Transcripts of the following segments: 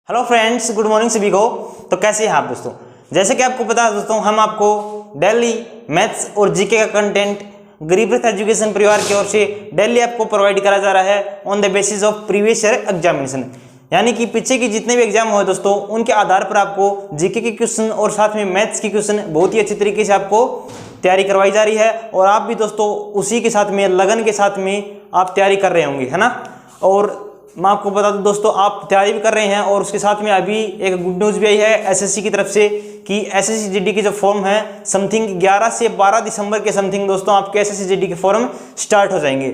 Hello friends, good morning सभी को। तो कैसे हैं आप दोस्तों? जैसे कि आपको पता है दोस्तों, हम आपको डेली मैथ्स और जीके का कंटेंट गरीब रथ एजुकेशन परिवार की ओर से डेली आपको प्रोवाइड करा जा रहा है on the basis of previous year examination. यानी कि पीछे की जितने भी एग्जाम हुए दोस्तों, उनके आधार पर आपको जीके के क्वेश्चन और साथ में मैथ्स के क्वेश्चन बहुत ही अच्छी तरीके से आपको तैयारी करवाई जा रही है। और आप भी दोस्तों उसी के साथ में, लगन के साथ में आप तैयारी कर रहे होंगे, है ना। और मैं आपको बता दूं दोस्तों, आप तैयारी भी कर रहे हैं और उसके साथ में अभी एक गुड न्यूज़ भी आई है एसएससी की तरफ से कि एसएससी जीडी के जो फॉर्म है समथिंग 11 से 12 दिसंबर के समथिंग दोस्तों आपके एसएससी जीडी के फॉर्म स्टार्ट हो जाएंगे।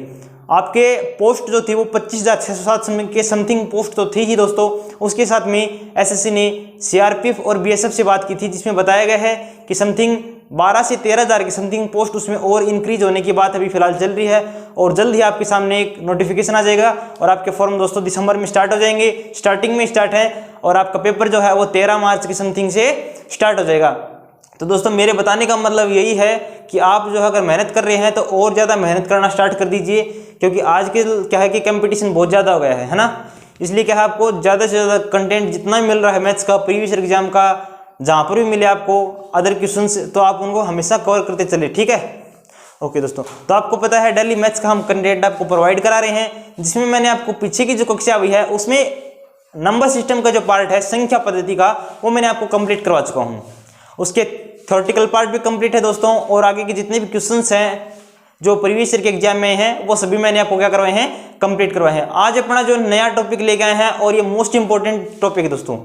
आपके पोस्ट जो थी वो 25,607 के समथिंग पोस्ट तो थी ही दोस्तों। उसके साथ में एसएससी ने सीआरपीएफ और बीएसएफ से बात की थी, जिसमें बताया गया है कि समथिंग 12 से 13,000 की समथिंग पोस्ट उसमें और इंक्रीज होने की बात अभी फिलहाल चल रही है। और जल्द ही आपके सामने एक नोटिफिकेशन आ जाएगा और आपके फॉर्म दोस्तों दिसंबर में स्टार्ट हो जाएंगे। स्टार्टिंग में स्टार्ट है और आपका पेपर जो है वो 13 मार्च की समथिंग से स्टार्ट हो जाएगा। तो दोस्तों मेरे बताने का मतलब यही है कि आप जो है अगर मेहनत कर रहे हैं तो और ज़्यादा मेहनत करना स्टार्ट कर दीजिए, क्योंकि आज के क्या है कि कंपटीशन बहुत ज़्यादा हो गया है ना। इसलिए क्या है, आपको ज़्यादा से ज़्यादा कंटेंट जितना मिल रहा है मैथ्स का, प्रीवियस एग्जाम का, जहाँ पर भी मिले आपको अदर क्वेश्चन, तो आप उनको हमेशा कवर करते चले, ठीक है। ओके दोस्तों, तो आपको पता है डेली मैथ्स का हम कंटेंट आपको प्रोवाइड करा रहे हैं, जिसमें मैंने आपको पीछे की जो कक्षा हुई है उसमें नंबर सिस्टम का जो पार्ट है, संख्या पद्धति का, वो मैंने आपको कंप्लीट करवा चुका हूँ। उसके थ्योरेटिकल पार्ट भी कंप्लीट है दोस्तों, और आगे के जितने भी क्वेश्चंस हैं जो प्रीवियस ईयर के एग्जाम में हैं वो सभी मैंने आपको क्या करवाए हैं, कंप्लीट करवाए हैं। आज अपना जो नया टॉपिक लेके आए हैं और ये मोस्ट इंपॉर्टेंट टॉपिक है दोस्तों।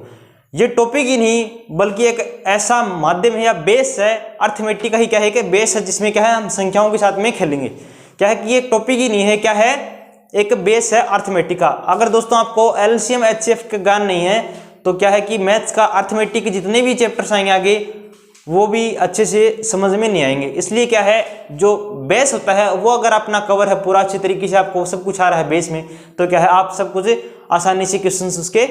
ये टॉपिक ही नहीं बल्कि एक ऐसा माध्यम है या बेस है, अर्थमेटिक का ही क्या है कि बेस है, जिसमें क्या है हम संख्याओं के साथ में खेलेंगे। क्या है कि ये टॉपिक ही नहीं है, क्या है, एक बेस है अर्थमेटिक का। अगर दोस्तों आपको एलसीएम एचसीएफ का ज्ञान नहीं है तो क्या है कि मैथ्स का अर्थमेटिक के जितने भी चैप्टर्स आएंगे आगे वो भी अच्छे से समझ में नहीं आएंगे। इसलिए क्या है, जो बेस होता है वो अगर अपना कवर है पूरा अच्छी तरीके से, आपको सब कुछ आ रहा है बेस में, तो क्या है आप सब कुछ आसानी से क्वेश्चन उसके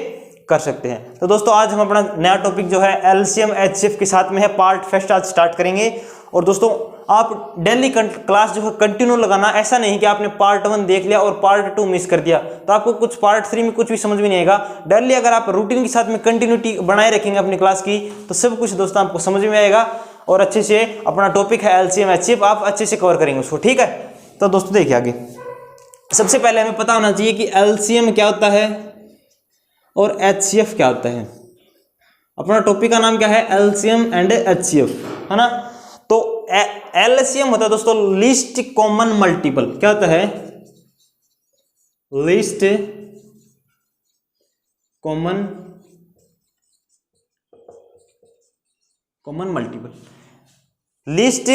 कर सकते हैं। तो दोस्तों आज हम अपना नया टॉपिक जो है एलसीएम एचसीएफ के साथ में है, पार्ट फर्स्ट आज स्टार्ट करेंगे। और दोस्तों आप डेली क्लास जो है कंटिन्यू लगाना, ऐसा नहीं कि आपने पार्ट 1 देख लिया और पार्ट 2 मिस कर दिया तो आपको कुछ पार्ट 3 में कुछ भी समझ में नहीं आएगा। डेली अगर आप रूटीन के साथ में कंटिन्यूटी बनाए रखेंगे अपनी क्लास की, तो सब कुछ दोस्तों आपको समझ में आएगा और अच्छे से अपना टॉपिक है एलसीएम एचसीएफ आप अच्छे से कवर करेंगे उसको, ठीक है। तो दोस्तों देखिए आगे, सबसे पहले हमें पता होना चाहिए कि एलसीएम क्या होता है और एचसीएफ क्या होता है। अपना टॉपिक का नाम क्या है, एलसीएम एंड एचसीएफ, है ना। तो एलसीएम होता है दोस्तों लीस्ट कॉमन मल्टीपल। क्या होता है, least common multiple, least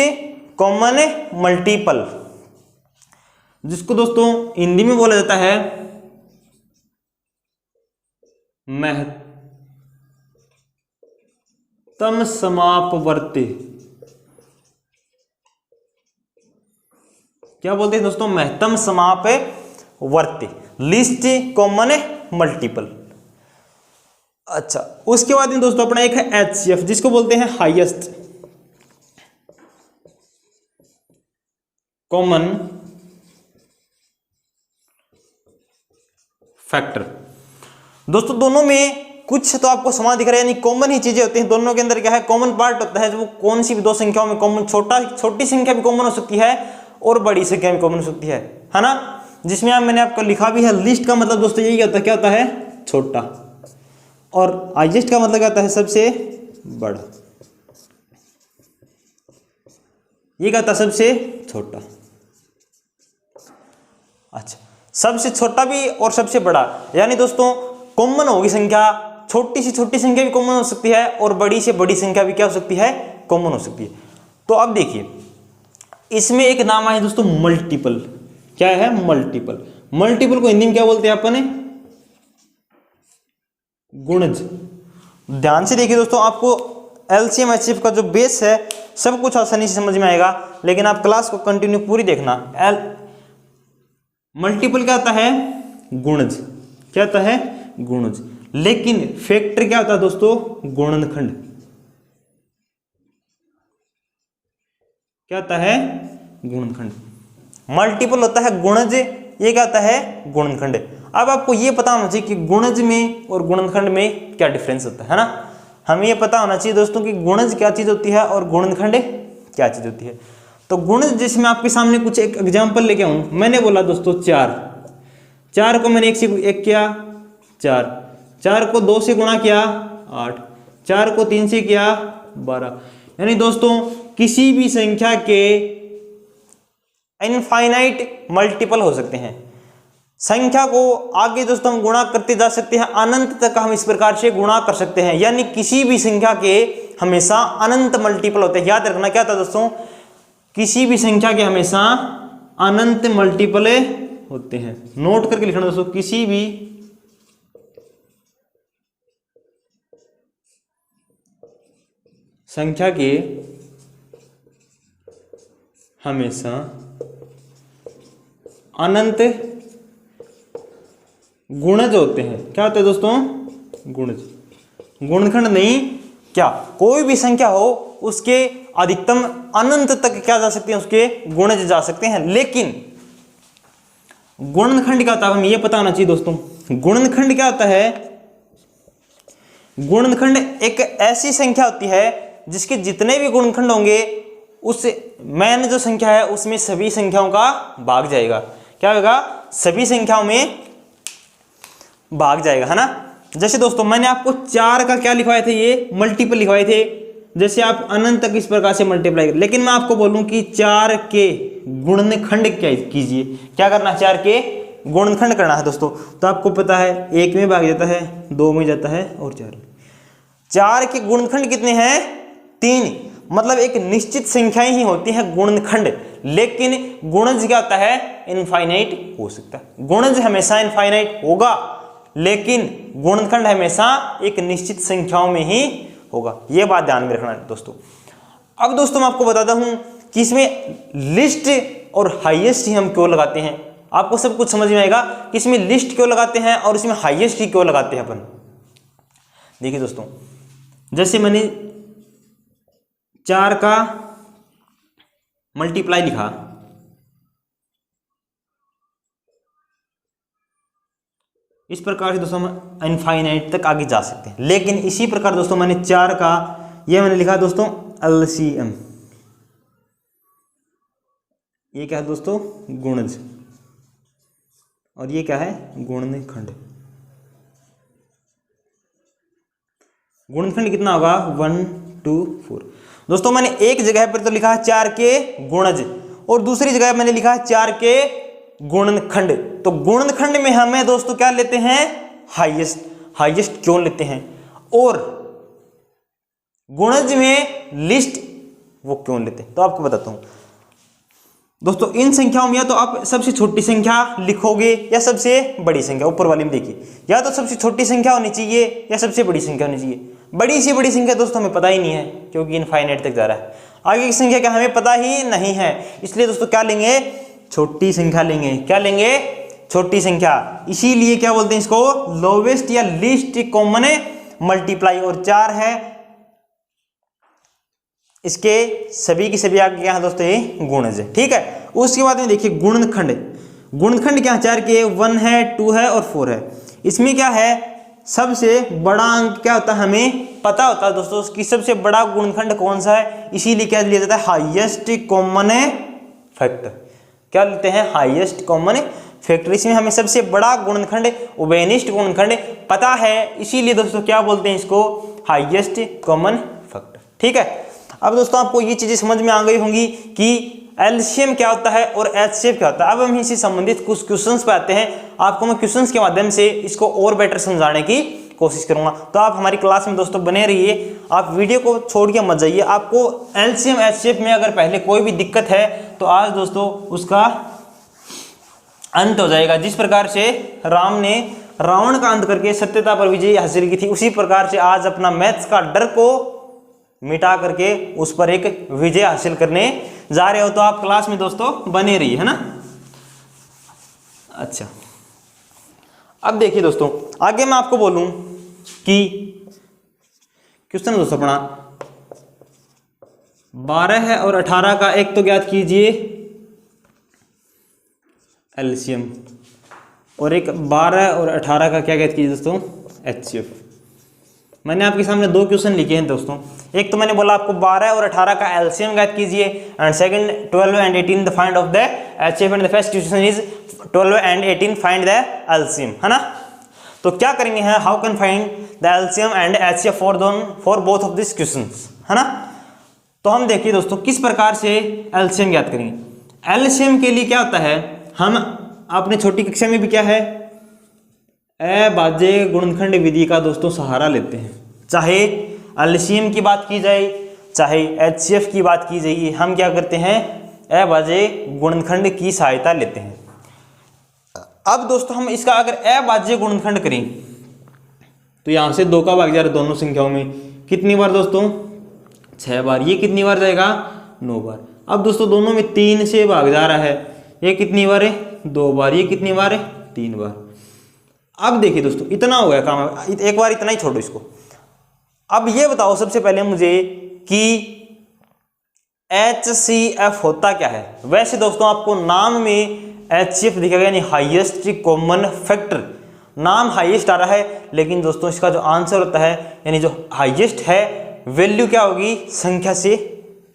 common multiple, जिसको दोस्तों हिंदी में बोला जाता है महत्तम समापवर्ती। क्या बोलते हैं दोस्तों, महत्तम समापवर्ती, लीस्ट कॉमन मल्टीपल। अच्छा, उसके बाद में दोस्तों अपना एक है एचसीएफ, जिसको बोलते हैं हाईएस्ट कॉमन फैक्टर। दोस्तों दोनों में कुछ तो आपको समान दिख रहा है, यानी कॉमन ही चीजें होती हैं दोनों के अंदर। क्या है, कॉमन पार्ट होता है जो कौन सी भी दो संख्याओं में कॉमन, छोटी संख्या भी कॉमन हो सकती है और बड़ी संख्या भी कॉमन हो सकती है ना। जिसमें मैंने आपको लिखा भी है, लिस्ट का मतलब दोस्तों यही होता है, क्या होता है, छोटा, और हाईएस्ट का मतलब क्या होता है, सबसे बड़ा। ये क्या होता है, सबसे छोटा। अच्छा, सबसे छोटा भी और सबसे बड़ा, यानी दोस्तों कॉमन होगी संख्या, छोटी से छोटी संख्या भी कॉमन हो सकती है और बड़ी से बड़ी संख्या भी क्या हो सकती है, कॉमन हो सकती है। तो अब देखिए इसमें एक नाम आया दोस्तों मल्टीपल। क्या है, मल्टीपल। मल्टीपल को हिंदी में क्या बोलते हैं अपन, गुणज। ध्यान से देखिए दोस्तों, आपको एलसीएम एचसीएफ का जो बेस है सब कुछ आसानी से समझ में आएगा, लेकिन आप क्लास को कंटिन्यू पूरी देखना। मल्टीपल क्या होता है, गुणज। क्या होता है, गुणज। लेकिन फैक्टर क्या होता है दोस्तों, गुणनखंड। क्या होता है, गुणनखंड। मल्टीपल होता है गुणज, ये क्या होता है, गुणनखंड। अब आपको ये पता होना चाहिए कि गुणज में और गुणनखंड में क्या डिफरेंस होता है ना। हमें ये पता होना चाहिए दोस्तों कि गुणज क्या चीज़ होती है और गुणनखंड क्या चीज़ होती है। तो गुणज जैसे मैं आपके सामने कुछ एक एग्जाम्पल लेके आऊँ, मैंने बोला दोस्तों 4 को मैंने 1 से 1 किया 4 को 2 से गुणा किया 8, 4 को 3 से किया 12। यानी दोस्तों किसी भी संख्या के इनफाइनाइट मल्टीपल हो सकते हैं। संख्या को आगे दोस्तों हम गुणा करते जा सकते हैं, अनंत तक हम इस प्रकार से गुणा कर सकते हैं। यानी किसी भी संख्या के हमेशा अनंत मल्टीपल होते हैं। याद रखना क्या था दोस्तों, किसी भी संख्या के हमेशा अनंत मल्टीपल होते हैं। नोट करके लिखना दोस्तों, किसी भी संख्या के हमेशा अनंत गुणज होते हैं। क्या होते हैं दोस्तों, गुणज, गुणनखंड नहीं, क्या कोई भी संख्या हो उसके अधिकतम अनंत तक क्या जा सकते हैं, उसके गुणज जा सकते हैं। लेकिन गुणनखंड क्या होता है, हमें यह पता होना चाहिए दोस्तों। गुणनखंड क्या होता है, गुणनखंड एक ऐसी संख्या होती है जिसके जितने भी गुणनखंड होंगे उस मेन जो संख्या है उसमें सभी संख्याओं का भाग जाएगा। क्या होगा, सभी संख्याओं में भाग जाएगा, है ना। जैसे दोस्तों मैंने आपको 4 का क्या लिखवाए थे, ये मल्टीपल लिखवाए थे। जैसे आप अनंत तक इस प्रकार से मल्टीप्लाई करें, लेकिन मैं आपको बोलूं कि 4 के गुणनखंड क्या कीजिए, क्या करना है, 4 के गुणनखंड करना है दोस्तों। तो आपको पता है 1 में भाग जाता है, 2 में जाता है और 4 के गुणनखंड कितने हैं, 3। मतलब एक निश्चित संख्याएं ही होती हैं गुणनखंड, लेकिन गुणज क्या होता है, इनफाइनाइट हो सकता है। गुणज हमेशा इनफाइनाइट होगा, लेकिन गुणनखंड हमेशा एक निश्चित संख्याओं में ही होगा। यह बात ध्यान में रखना है दोस्तों। अब दोस्तों मैं आपको बताता हूं कि इसमें लिस्ट और हाईएस्ट ही हम क्यों लगाते हैं। आपको सब कुछ समझ में आएगा कि इसमें लिस्ट क्यों लगाते हैं और इसमें हाईएस्ट ही क्यों लगाते हैं अपन। देखिए दोस्तों, जैसे मैंने 4 का मल्टीप्लाई लिखा, इस प्रकार से दोस्तों हम इनफाइनाइट तक आगे जा सकते हैं। लेकिन इसी प्रकार दोस्तों मैंने 4 का ये मैंने लिखा दोस्तों एलसीएम, ये क्या है दोस्तों, गुणज, और ये क्या है, गुणनखंड। गुणनखंड कितना होगा, 1 2 4। दोस्तों मैंने एक जगह पर तो लिखा है 4 के गुणज और दूसरी जगह मैंने लिखा है 4 के गुणनखंड। तो गुणनखंड में हमें दोस्तों क्या लेते हैं, हाईएस्ट। हाईएस्ट क्यों लेते हैं, और गुणज में लिस्ट वो क्यों लेते हैं, तो आपको बताता हूं दोस्तों। इन संख्याओं में या तो आप सबसे छोटी संख्या लिखोगे या सबसे बड़ी संख्या। ऊपर वाली में देखिए, या तो सबसे छोटी संख्या होनी चाहिए या सबसे बड़ी संख्या होनी चाहिए। बड़ी से बड़ी संख्या दोस्तों हमें पता ही नहीं है, क्योंकि इनफाइनाइट तक जा रहा है। आगे की संख्या क्या हमें पता ही नहीं है, इसलिए दोस्तों क्या लेंगे, छोटी संख्या लेंगे। क्या लेंगे, छोटी संख्या। इसीलिए क्या बोलते हैं इसको, लोवेस्ट या लीस्ट कॉमन मल्टीप्लाई। और 4 है, इसके सभी की सभी आगे क्या है दोस्तों, ये गुणज है। ठीक है, उसके बाद में देखिए गुणनखंड। गुणनखंड क्या है, 4 के 1 है, 2 है और 4 है। इसमें क्या है, सबसे बड़ा अंक क्या होता है, हमें पता होता है दोस्तों कि सबसे बड़ा गुणनखंड कौन सा है। इसीलिए क्या लिया जाता है, हाईएस्ट कॉमन फैक्टर। क्या लेते हैं, हाईएस्ट कॉमन फैक्टर। इसमें हमें सबसे बड़ा गुणनखंड, उभयनिष्ठ गुणनखंड पता है, इसीलिए दोस्तों क्या बोलते हैं इसको, हाईएस्ट कॉमन फैक्टर। ठीक है, अब दोस्तों आपको ये चीजें समझ में आ गई होंगी कि एलसीएम क्या होता है और एचसीएफ क्या होता है। अब हम इसी संबंधित कुछ क्वेश्चंस पे आते हैं। आपको मैं क्वेश्चंस के माध्यम से इसको और बेटर समझाने की कोशिश करूंगा। तो आप हमारी क्लास में दोस्तों बने रहिए, आप वीडियो को छोड़ के मत जाइए। आपको एलसीएम एचसीएफ में अगर पहले कोई भी दिक्कत है तो आज दोस्तों उसका अंत हो जाएगा। जिस प्रकार से राम ने रावण का अंत करके सत्यता पर विजय हासिल की थी, उसी प्रकार से आज अपना मैथ्स का डर को मिटा करके उस पर एक विजय हासिल करने जा रहे हो। तो आप क्लास में दोस्तों बने रहिए, है ना। अच्छा, अब देखिए दोस्तों, आगे मैं आपको बोलूं कि क्वेश्चन दोस्तों अपना 12 है और 18 का एक तो ज्ञात कीजिए एलसीएम। और एक 12 और 18 का क्या ज्ञात कीजिए दोस्तों, HCF। मैंने आपके सामने दो क्वेश्चन लिखे हैं दोस्तों। एक तो मैंने बोला आपको 12 और 18 का एलसीएम ज्ञात कीजिए, and second 12 and 18 the find of the HCF, and the first question is 12 and 18 find the LCM, है ना। तो क्या करेंगे है, how can find the LCM and HCF for both of this questions, है ना। तो हम देखिए दोस्तों किस प्रकार से एलसीएम ज्ञात करेंगे। एलसीएम के लिए क्या होता है, हम अपने छोटी कक्षा में भी क्या है, अभाज्य गुणनखंड विधि का दोस्तों सहारा लेते हैं। चाहे एलसीएम की बात की जाए, चाहे HCF की बात की जाए, हम क्या करते हैं, अभाज्य गुणनखंड की सहायता लेते हैं। अब दोस्तों हम इसका अगर अभाज्य गुणनखंड करें तो यहां से 2 का भाग जा रहा है दोनों संख्याओं में, कितनी बार दोस्तों, 6 बार। ये कितनी बार जाएगा, 9 बार। अब दोस्तों दोनों में 3 से भाग जा रहा है, ये कितनी बार है, 2 बार। ये कितनी बार है, 3 बार। अब देखिए दोस्तों इतना हो गया काम, एक बार इतना ही छोड़ो इसको। अब ये बताओ सबसे पहले मुझे कि HCF होता क्या है। वैसे दोस्तों आपको नाम में HCF दिखेगा, यानी हाईएस्ट कॉमन फैक्टर। नाम हाईएस्ट आ रहा है, लेकिन दोस्तों इसका जो आंसर होता है, यानी जो हाईएस्ट है, वैल्यू क्या होगी, संख्या से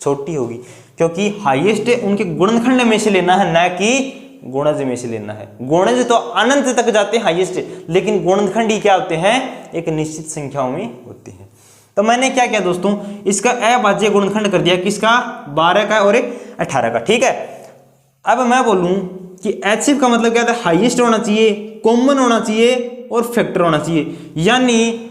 छोटी होगी, क्योंकि हाईएस्ट उनके गुणनखंड में से लेना है, ना कि गुणज में से लेना है। गुणज तो अनंत तक जाते हैं हाईएस्ट, लेकिन गुणनखंड ही क्या होते हैं, एक निश्चित संख्याओं में होते हैं। तो मैंने क्या किया दोस्तों, इसका अभाज्य गुणनखंड कर दिया, किसका, 12 का और 18 का, ठीक है। अब मैं बोलूं कि HCF का मतलब क्या था, हाईएस्ट होना चाहिए, कॉमन होना चाहिए और फैक्टर होना चाहिए, यानी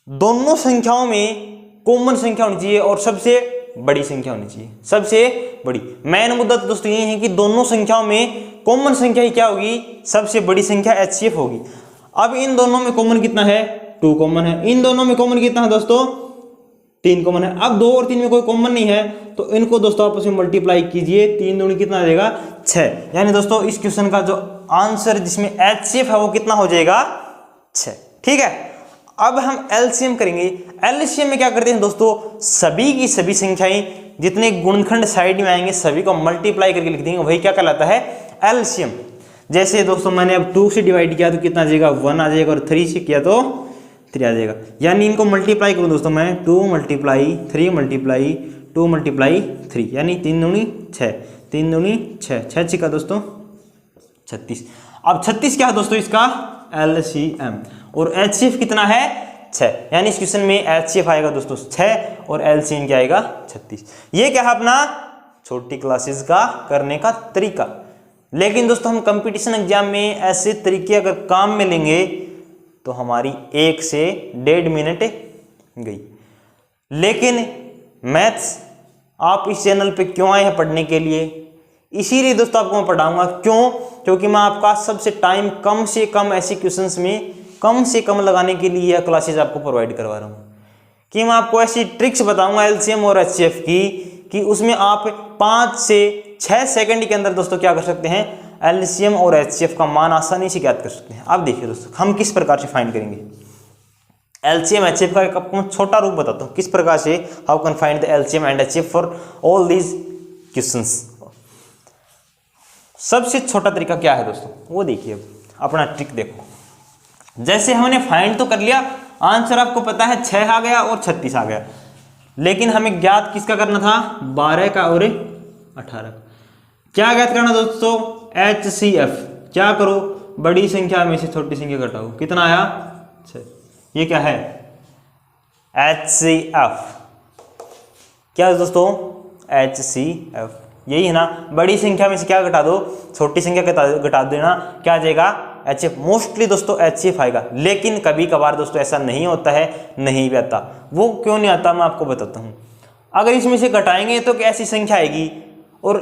दोनों संख्याओं में कॉमन संख्या होनी चाहिए और सबसे बड़ी संख्या होनी चाहिए, सबसे बड़ी। मेन मुद्दा तो दोस्तों ये है कि दोनों संख्याओं में कॉमन संख्या ही क्या होगी, सबसे बड़ी संख्या HCF होगी। अब इन दोनों में कॉमन कितना है, 2 कॉमन है। इन दोनों में कॉमन कितना है दोस्तों, 3 कॉमन है। अब 2 और 3 में कोई कॉमन नहीं है, तो इनको दोस्तों आपस में मल्टीप्लाई कीजिए, 3 दूनी कितना आ जाएगा, 6। यानी दोस्तों इस क्वेश्चन का जो आंसर जिसमें HCF है वो कितना हो जाएगा, 6, ठीक है। अब हम एलसीएम करेंगे। एलसीएम में क्या करते हैं दोस्तों, सभी की सभी संख्याएं जितने गुणनखंड साइड में आएंगे सभी को मल्टीप्लाई करके लिख देंगे, वही क्या कहलाता है, एलसीएम। जैसे दोस्तों मैंने अब 2 से डिवाइड किया तो कितना आ जाएगा, 1 आ जाएगा, और 3 से किया तो 3 आ जाएगा। यानी इनको मल्टीप्लाई करूँ दोस्तों मैं, 2 मल्टीप्लाई 3 मल्टीप्लाई 2 मल्टीप्लाई 3, यानी 3 दूनी 6, 3 दूनी 6, 6 छिका दोस्तों 36। अब 36 क्या है दोस्तों, इसका एलसीएम। और HCF कितना है, 6, यानी इस क्वेश्चन में HCF आएगा दोस्तों 6 और एलसीएम क्या आएगा, 36। ये क्या है अपना छोटी क्लासेस का करने का तरीका। लेकिन दोस्तों हम कंपटीशन एग्जाम में ऐसे तरीके अगर काम में लेंगे तो हमारी 1 से 1.5 मिनट गई। लेकिन मैथ्स आप इस चैनल पे क्यों आए हैं, पढ़ने के लिए। इसीलिए दोस्तों आपको मैं पढ़ाऊंगा, क्यों, क्योंकि मैं आपका सबसे टाइम कम से कम ऐसे क्वेश्चंस में कम से कम लगाने के लिए यह क्लासेस आपको प्रोवाइड करवा रहा हूँ, कि मैं आपको ऐसी ट्रिक्स बताऊंगा एलसीएम और HCF की, कि उसमें आप 5 से 6 सेकंड के अंदर दोस्तों क्या कर सकते हैं, एलसीएम और HCF का मान आसानी से ज्ञात कर सकते हैं। अब देखिए दोस्तों हम किस प्रकार से फाइंड करेंगे एलसीएम HCF का। एक आपको छोटा रूप बताता हूँ किस प्रकार से, how can find the LCM and HCF for all these questions. सबसे छोटा तरीका क्या है दोस्तों, वो देखिए, अपना ट्रिक देखो। जैसे हमने फाइंड तो कर लिया, आंसर आपको पता है 6 आ गया और 36 आ गया, लेकिन हमें ज्ञात किसका करना था, 12 का और 18 का। क्या ज्ञात करना दोस्तों, HCF। क्या करो, बड़ी संख्या में से छोटी संख्या घटाओ, कितना आया, 6। ये क्या है, HCF। क्या है दोस्तों, HCF, यही है ना। बड़ी संख्या में से क्या घटा दो, छोटी संख्या घटा देना, क्या आ जाएगा, HCF। मोस्टली दोस्तों HCF आएगा, लेकिन कभी कभार दोस्तों ऐसा नहीं होता है, नहीं भी आता। वो क्यों नहीं आता मैं आपको बताता हूँ। अगर इसमें से घटाएंगे तो कैसी संख्या आएगी, और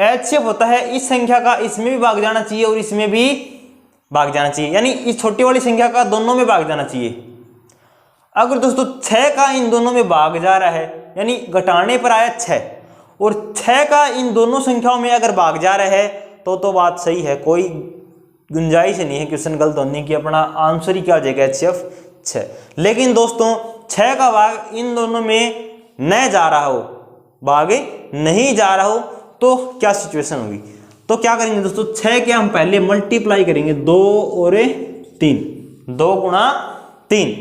HCF होता है इस संख्या का इसमें भी भाग जाना चाहिए और इसमें भी भाग जाना चाहिए, यानी इस छोटी वाली संख्या का दोनों में भाग जाना चाहिए। अगर दोस्तों 6 का इन दोनों में भाग जा रहा है, यानी घटाने पर आया 6, और 6 का इन दोनों संख्याओं में अगर भाग जा रहा है तो बात सही है, कोई गुंजाइश नहीं है क्वेश्चन गलत होने की। अपना आंसर ही क्या हो जाएगा, HCF 6। लेकिन दोस्तों 6 का भाग इन दोनों में न जा रहा हो, भाग नहीं जा रहा हो, तो क्या सिचुएशन होगी। तो क्या करेंगे दोस्तों, 6 के हम पहले मल्टीप्लाई करेंगे 2 और 3, 2 गुणा 3।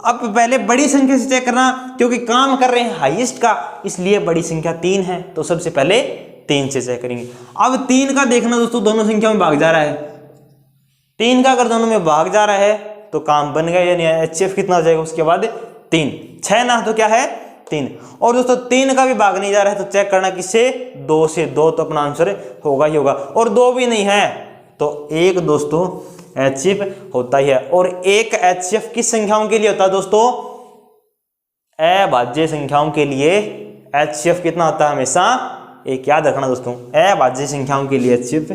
अब पहले बड़ी संख्या से चेक करना, क्योंकि काम कर रहे हैं हाईएस्ट का, इसलिए बड़ी संख्या 3 है, तो सबसे पहले 3 से चेक करेंगे। अब 3 का देखना दोस्तों, दोनों संख्या में भाग जा रहा है, 3 का अगर दोनों में भाग जा रहा है तो काम बन गया, यानी HCF कितना हो जाएगा उसके बाद 3, 6 ना तो क्या है 3। और दोस्तों 3 का भी भाग नहीं जा रहा है तो चेक करना किससे, 2 से, 2 तो अपना आंसर होगा ही होगा, और 2 भी नहीं है तो 1 दोस्तों HCF होता ही है। और 1 HCF किस संख्याओं के लिए होता है दोस्तों, अभाज्य संख्याओं के लिए HCF कितना होता है हमेशा 1, याद रखना दोस्तों, अभाज्य संख्याओं के लिए HCF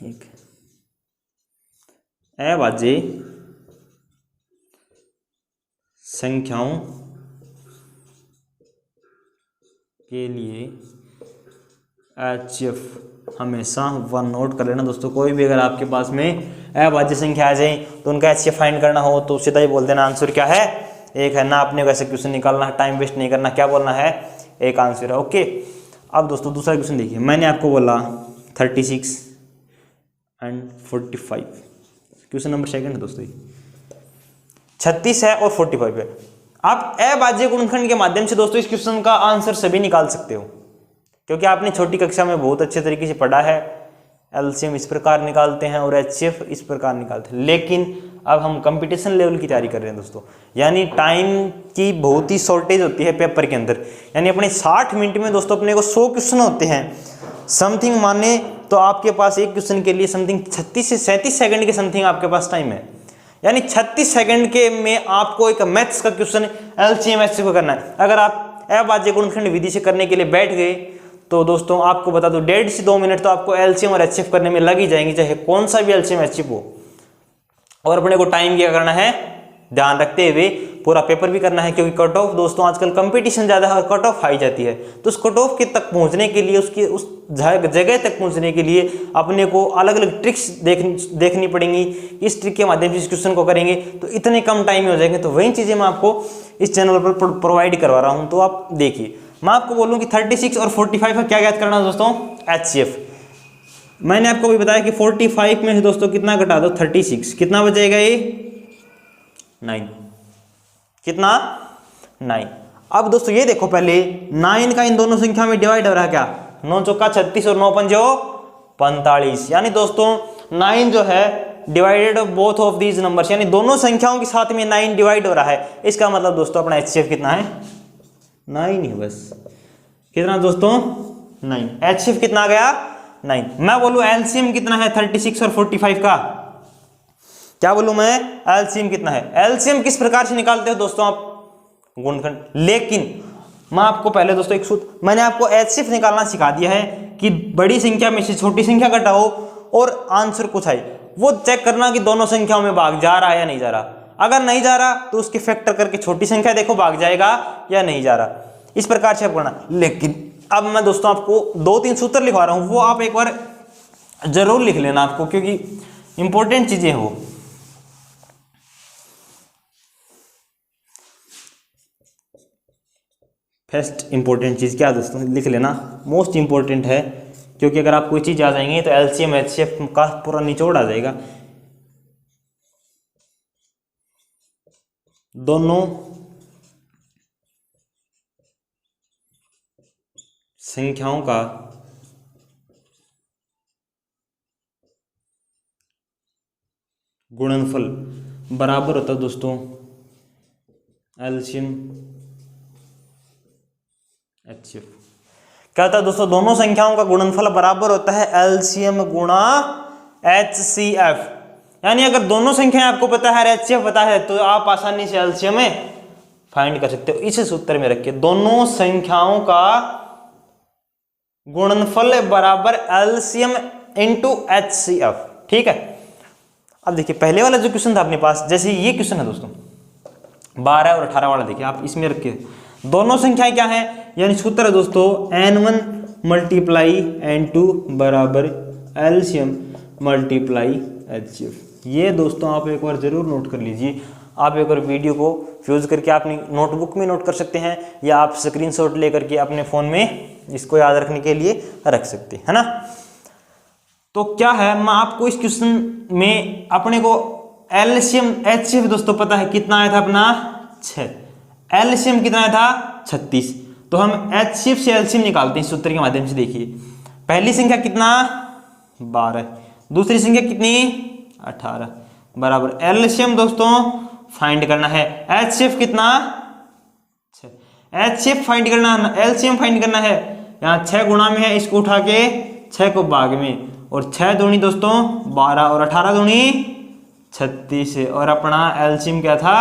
1, अभाज्य संख्याओं के लिए HCF हमेशा 1 नोट कर लेना दोस्तों। कोई भी अगर आपके पास में अभाज्य संख्या आ जाए तो उनका HCF फाइंड करना हो तो सीधा ही बोल देना आंसर क्या है 1 है, ना आपने वैसे क्वेश्चन निकालना, टाइम वेस्ट नहीं करना, क्या बोलना है 1 आंसर है। ओके, अब दोस्तों दूसरा क्वेश्चन देखिए, मैंने आपको बोला 36 एंड 45, क्वेश्चन नंबर 2 है दोस्तों, 36 है और 45 है। आप अभाज्य गुणनखंड के माध्यम से दोस्तों इस क्वेश्चन का आंसर सभी निकाल सकते हो, क्योंकि आपने छोटी कक्षा में बहुत अच्छे तरीके से पढ़ा है, एलसीएम इस प्रकार निकालते हैं और HCF इस प्रकार निकालते हैं। लेकिन अब हम कंपटीशन लेवल की तैयारी कर रहे हैं दोस्तों, यानी टाइम की बहुत ही शॉर्टेज होती है पेपर के अंदर, यानी अपने 60 मिनट में दोस्तों अपने को 100 क्वेश्चन होते हैं समथिंग, माने तो आपके पास एक क्वेश्चन के लिए समथिंग 36 से 37 सेकंड के समथिंग आपके पास टाइम है, यानी 36 सेकंड के में आपको एक मैथ्स का क्वेश्चन LCM HCF को करना है। अगर आप अभाज्य गुणनखंड विधि से करने के लिए बैठ गए तो दोस्तों आपको बता दो 1.5 से 2 मिनट तो आपको LCM और HCF करने में लग ही जाएंगे, चाहे कौन सा भी LCM HCF हो। और अपने को टाइम क्या करना है, ध्यान रखते हुए पूरा पेपर भी करना है, क्योंकि कट ऑफ दोस्तों आजकल कंपटीशन ज़्यादा है और कट ऑफ हाई जाती है, तो उस कट ऑफ के तक पहुंचने के लिए, उसकी उस जगह तक पहुंचने के लिए अपने को अलग अलग ट्रिक्स देखनी पड़ेंगी। इस ट्रिक के माध्यम से इस क्वेश्चन को करेंगे तो इतने कम टाइम में हो जाएंगे। तो वही चीज़ें मैं आपको इस चैनल पर प्रोवाइड करवा रहा हूँ, तो आप देखिए। मैं आपको बोलूँ कि 36 और 45 का क्या ज्ञात करना है दोस्तों, HCF। मैंने आपको भी बताया कि 45 में से दोस्तों कितना घटा दो 36, कितना बचेगा ये 9, कितना 9। अब दोस्तों ये देखो पहले 9 का इन दोनों संख्या में डिवाइड हो रहा है क्या, 9 चौका 36 और 9 पंजो 45, यानी दोस्तों 9 जो है divided both of these numbers, यानी दोनों संख्याओं के साथ में 9 डिवाइड हो रहा है। इसका मतलब दोस्तों अपना HCF कितना है 9 ही बस, कितना दोस्तों 9, HCF कितना आ गया 9। मैं बोलूं LCM कितना है 36 और 45 का, क्या बोलूं मैं LCM कितना है। LCM किस प्रकार से निकालते हो दोस्तों आप, गुणनखंड। लेकिन मैं आपको पहले दोस्तों एक सूत्र, मैंने आपको HCF निकालना सिखा दिया है कि बड़ी संख्या में से छोटी संख्या घटाओ और आंसर कुछ आए, वो चेक करना कि दोनों संख्याओं में भाग जा रहा है या नहीं जा रहा। अगर नहीं जा रहा तो उसके फैक्टर करके छोटी संख्या देखो भाग जाएगा या नहीं जा रहा, इस प्रकार से आप करना। लेकिन अब मैं दोस्तों आपको 2-3 सूत्र लिखवा रहा हूं, वो आप एक बार जरूर लिख लेना आपको, क्योंकि इंपॉर्टेंट चीजें हो। फर्स्ट इंपॉर्टेंट चीज क्या दोस्तों, लिख लेना, मोस्ट इंपॉर्टेंट है, क्योंकि अगर आप कोई चीज आ जाएंगे तो LCM HCF का पूरा निचोड़ आ जाएगा। दोनों संख्याओं का गुणनफल बराबर होता है दोस्तों LCM HCF। क्या होता है दोस्तों, दोनों संख्याओं का गुणनफल बराबर होता है LCM गुणा HCF। यानी अगर दोनों संख्याएं आपको पता है HCF पता है तो आप आसानी से LCM में फाइंड कर सकते हो। इस सूत्र में रखिए, दोनों संख्याओं का गुणनफल बराबर LCM इंटू HCF, ठीक है। अब देखिए पहले वाला जो क्वेश्चन था अपने पास, जैसे ये क्वेश्चन है दोस्तों 12 और 18 वाला, देखिए आप इसमें रखिए दोनों संख्याएं क्या है, यानी सूत्र है दोस्तों N1 मल्टीप्लाई N2 बराबर LCM मल्टीप्लाई HCF। ये दोस्तों आप एक बार जरूर नोट कर लीजिए। आप एक बार वीडियो को फ्यूज करके अपनी नोटबुक में नोट कर सकते हैं, या आप स्क्रीनशॉट लेकर के अपने फ़ोन में इसको याद रखने के लिए रख सकते हैं, है ना। तो क्या है, मैं आपको इस क्वेश्चन में अपने को एलसीएम एचसीएफ दोस्तों पता है कितना आया था अपना 6, एलसीएम कितना आया था 36। तो हम एचसीएफ से एलसीएम निकालते हैं इस सूत्र के माध्यम से। देखिए पहली संख्या कितना 12, दूसरी संख्या कितनी 18, बराबर एलसीएम दोस्तों फाइंड करना है। एचसीएफ कितना 6, एचसीएफ फाइंड करना है, एलसीएम फाइंड करना है। यहाँ 6 गुणा में है, इसको उठा के 6 को भाग में, और 6 दूनी दोस्तों 12 और 18 दूनी 36, और अपना एलसीएम क्या था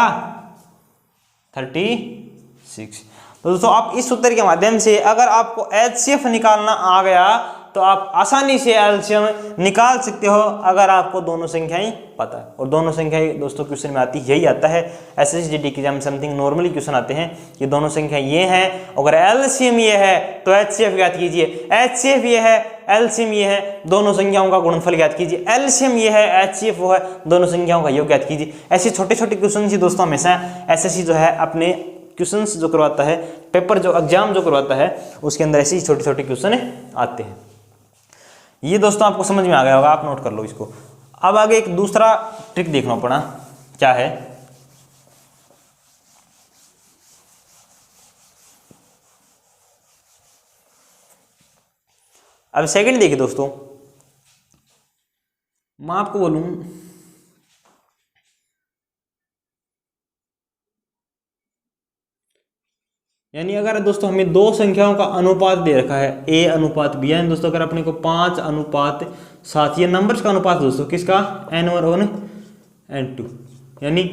36। तो दोस्तों आप इस सूत्र के माध्यम से अगर आपको एचसीएफ निकालना आ गया तो आप आसानी से एलसीएम निकाल सकते हो, अगर आपको दोनों संख्याएं पता है। और दोनों संख्याएं दोस्तों क्वेश्चन में आती यही आता है, एसएसजीडी के एग्जाम समथिंग नॉर्मली क्वेश्चन आते हैं कि दोनों संख्या ये हैं, अगर एलसीएम ये है तो एचसीएफ ज्ञात कीजिए, एचसीएफ ये है एलसीएम ये है, दोनों संख्याओं का गुणनफल ज्ञात कीजिए, एलसीएम ये है एचसीएफ वो है, दोनों संख्याओं का योग ज्ञात कीजिए। ऐसे छोटे छोटे क्वेश्चन ही दोस्तों हमेशा एसएससी जो है अपने क्वेश्चंस जो करवाता है, पेपर जो एग्जाम जो करवाता है उसके अंदर ऐसे ही छोटे छोटे क्वेश्चन आते हैं। ये दोस्तों आपको समझ में आ गया होगा, आप नोट कर लो इसको। अब आगे एक दूसरा ट्रिक देखना पड़ा, क्या है, अब सेकंड देखिए दोस्तों, मैं आपको बोलूं यानी अगर दोस्तों हमें दो संख्याओं का अनुपात दे रखा है a अनुपात b, यानी दोस्तों अगर अपने को 5 अनुपात 7, ये नंबर्स का अनुपात दोस्तों किसका n1 और n2, यानी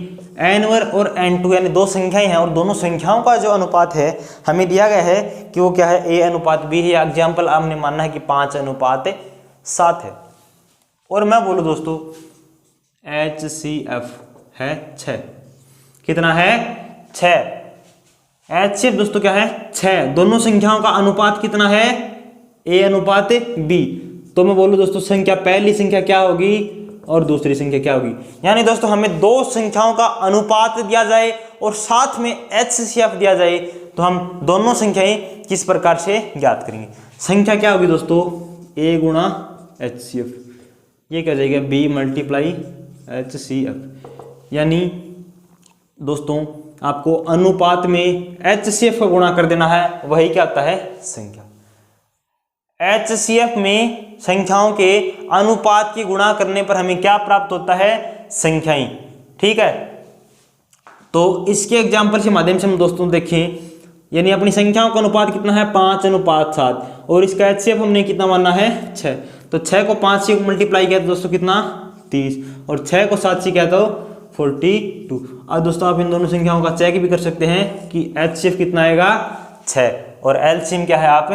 n1 और n2 यानी दो संख्याएं हैं, और दोनों संख्याओं का जो अनुपात है हमें दिया गया है कि वो क्या है a अनुपात b है, या एग्जाम्पल आपने मानना है कि 5 अनुपात 7 है। और मैं बोलूँ दोस्तों HCF है 6, कितना है 6, एचसीएफ दोस्तों क्या है 6, दोनों संख्याओं का अनुपात कितना है a अनुपात b। तो मैं बोलूं दोस्तों संख्या, पहली संख्या क्या होगी और दूसरी संख्या क्या होगी, यानी दोस्तों हमें दो संख्याओं का अनुपात दिया जाए और साथ में एचसीएफ दिया जाए तो हम दोनों संख्याएं किस प्रकार से ज्ञात करेंगे। संख्या क्या होगी दोस्तों a गुणा एचसीएफ, ये क्या जाएगा b मल्टीप्लाई एचसीएफ, यानी दोस्तों आपको अनुपात में एचसीएफ का गुणा कर देना है, वही क्या आता है संख्या। एचसीएफ में संख्याओं के अनुपात की गुणा करने पर हमें क्या प्राप्त होता है संख्याएं, ठीक है। तो इसके एग्जाम्पल के माध्यम से हम दोस्तों देखें, यानी अपनी संख्याओं का अनुपात कितना है 5 अनुपात 7, और इसका एचसीएफ हमने कितना मानना है 6, तो 6 को 5 से मल्टीप्लाई किया तो दोस्तों कितना 30, और 6 को 7 से किया तो 42। अब दोस्तों आप इन दोनों संख्याओं का चेक भी कर सकते हैं कि एचसीएफ कितना आएगा 6, और एलसीएम क्या है आप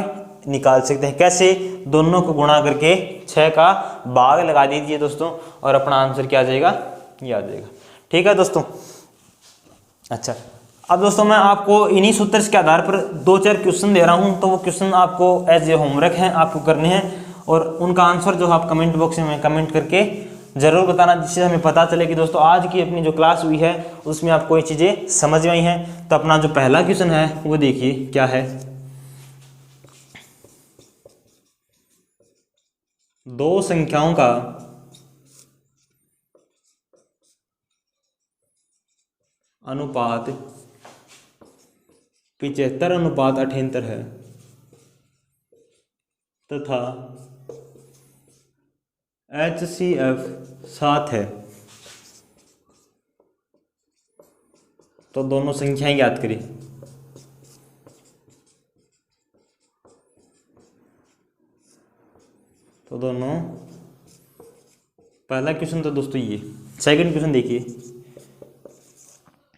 निकाल सकते हैं। कैसे, दोनों को गुणा करके 6 का भाग लगा दीजिए दोस्तों, और अपना आंसर क्या आ जाएगा, ये आ जाएगा, ठीक है दोस्तों। अच्छा, अब दोस्तों मैं आपको इन्हीं सूत्र के आधार पर 2-4 क्वेश्चन दे रहा हूं, तो वो क्वेश्चन आपको एज ए होमवर्क हैं, आपको करने हैं, और उनका आंसर जो आप कमेंट बॉक्स में कमेंट करके जरूर बताना, जिससे हमें पता चले कि दोस्तों आज की अपनी जो क्लास हुई है उसमें आपको ये चीज़ें समझ में आई हैं। तो अपना जो पहला क्वेश्चन है वो देखिए क्या है, दो संख्याओं का अनुपात 75 अनुपात 78 है तथा HCF 7 है, तो दोनों संख्याएं ज्ञात करें। तो दोनों, पहला क्वेश्चन तो दोस्तों ये, सेकंड क्वेश्चन देखिए,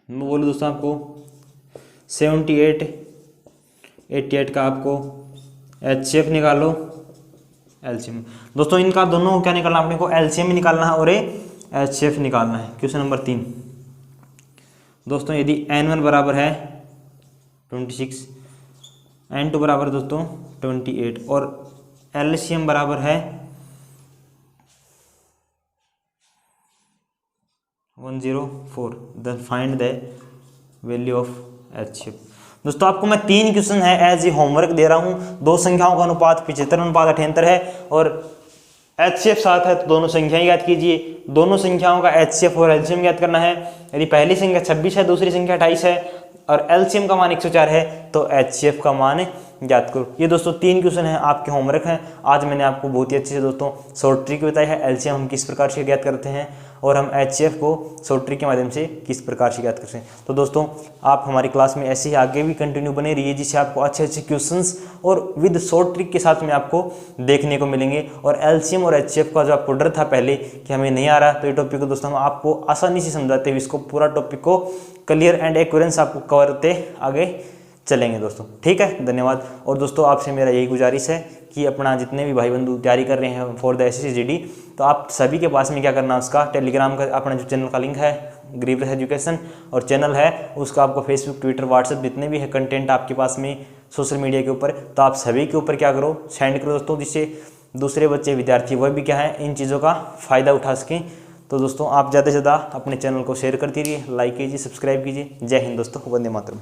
मैं बोलूँ दोस्तों आपको 78 88 का आपको HCF निकालो, एलसीएम। दोस्तों इनका दोनों क्या निकालना है, अपने को एलसीएम निकालना है और एचसीएफ निकालना है। क्वेश्चन नंबर 3 दोस्तों, यदि n1 बराबर है 26, n2 बराबर दोस्तों 28 और एलसीएम बराबर है 104 then find the value of HCF। दोस्तों आपको मैं 3 क्वेश्चन है एज ए होमवर्क दे रहा हूँ। 2 संख्याओं का अनुपात 75:78 है और HCF 7 है, तो दोनों संख्याएं याद कीजिए। दोनों संख्याओं का HCF और LCM याद करना है। यदि पहली संख्या 26 है, दूसरी संख्या 28 है और LCM का मान 104 है, तो HCF का मान याद करो। ये दोस्तों 3 क्वेश्चन हैं, आपके होमवर्क हैं। आज मैंने आपको बहुत ही अच्छे से दोस्तों शॉर्ट ट्रिक बताई है। LCM हम किस प्रकार से ज्ञात करते हैं और हम HCF को शॉर्ट ट्रिक के माध्यम से किस प्रकार से ज्ञात करते हैं। तो दोस्तों आप हमारी क्लास में ऐसे ही आगे भी कंटिन्यू बने रहिए, जिससे आपको अच्छे अच्छे क्वेश्चंस और विद शॉर्ट ट्रिक के साथ में आपको देखने को मिलेंगे। और LCM और HCF का जो आपको डर था पहले कि हमें नहीं आ रहा, तो ये टॉपिक को दोस्तों हम आपको आसानी से समझाते हुए इसको पूरा टॉपिक को क्लियर एंड एक्यूरेंस आपको कवर करते आगे चलेंगे दोस्तों। ठीक है, धन्यवाद। और दोस्तों आपसे मेरा यही गुजारिश है कि अपना जितने भी भाई बंधु तैयारी कर रहे हैं फॉर द SSC GD, तो आप सभी के पास में क्या करना है, उसका टेलीग्राम का अपना जो चैनल का लिंक है गरीब रथ एजुकेशन, और चैनल है उसका आपको फेसबुक, ट्विटर, व्हाट्सएप जितने भी है कंटेंट आपके पास में सोशल मीडिया के ऊपर, तो आप सभी के ऊपर क्या करो, सेंड करो दोस्तों, जिससे दूसरे बच्चे विद्यार्थी वह भी क्या है इन चीज़ों का फ़ायदा उठा सकें। तो दोस्तों आप ज़्यादा से ज़्यादा अपने चैनल को शेयर करते रहिए, लाइक कीजिए, सब्सक्राइब कीजिए। जय हिंद दोस्तों, वंदे मातरम।